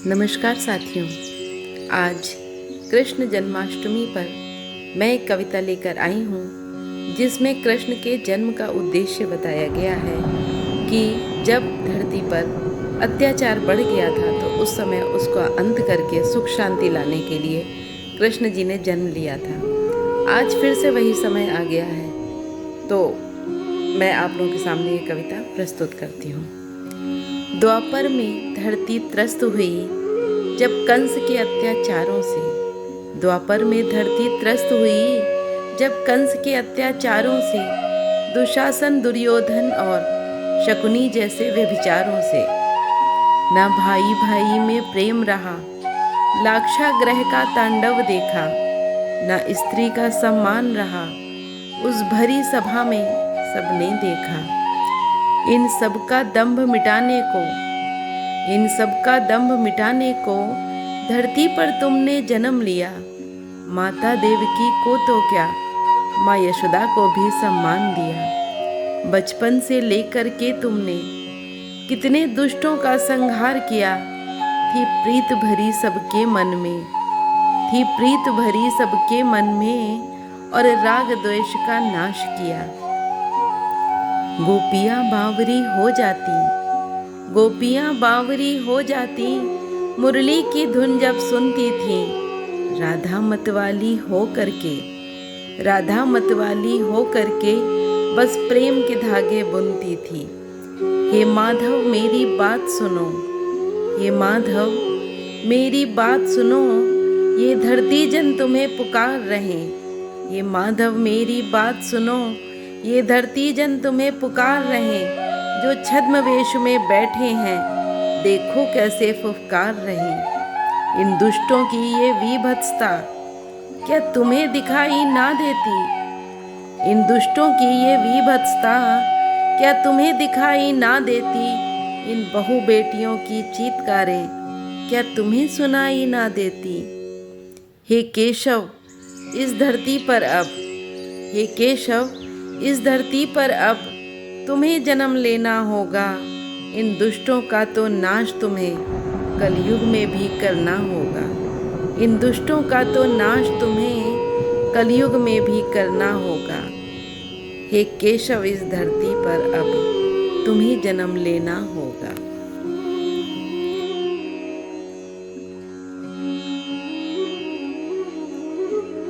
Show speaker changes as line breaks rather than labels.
नमस्कार साथियों, आज कृष्ण जन्माष्टमी पर मैं एक कविता लेकर आई हूँ जिसमें कृष्ण के जन्म का उद्देश्य बताया गया है कि जब धरती पर अत्याचार बढ़ गया था तो उस समय उसका अंत करके सुख शांति लाने के लिए कृष्ण जी ने जन्म लिया था। आज फिर से वही समय आ गया है, तो मैं आप लोगों के सामने ये कविता प्रस्तुत करती हूँ। द्वापर में धरती त्रस्त हुई जब कंस के अत्याचारों से। द्वापर में धरती त्रस्त हुई जब कंस के अत्याचारों से, दुशासन दुर्योधन और शकुनी जैसे व्यभिचारों से। न भाई भाई में प्रेम रहा, लाक्षागृह का तांडव देखा। न स्त्री का सम्मान रहा, उस भरी सभा में सबने देखा। इन सब का दंभ मिटाने को धरती पर तुमने जन्म लिया। माता देवकी को तो क्या, माँ यशोदा को भी सम्मान दिया। बचपन से लेकर के तुमने कितने दुष्टों का संहार किया। थी प्रीत भरी सबके मन में और राग द्वेष का नाश किया। गोपियाँ बावरी हो जाती, मुरली की धुन जब सुनती थी। राधा मतवाली हो करके बस प्रेम के धागे बुनती थी। हे माधव मेरी बात सुनो, ये धरती जन तुम्हें पुकार रहे। ये माधव मेरी बात सुनो, ये धरती जन तुम्हें पुकार रहे। जो छद्म वेश में बैठे हैं, देखो कैसे फुफकार रहे। इन दुष्टों की ये विभत्सता क्या तुम्हें दिखाई ना देती? इन बहु बेटियों की चीत्कारें क्या तुम्हें सुनाई ना देती? हे केशव इस धरती पर अब तुम्हें जन्म लेना होगा। इन दुष्टों का तो नाश तुम्हें कलयुग में भी करना होगा। हे केशव इस धरती पर अब तुम्हें जन्म लेना होगा।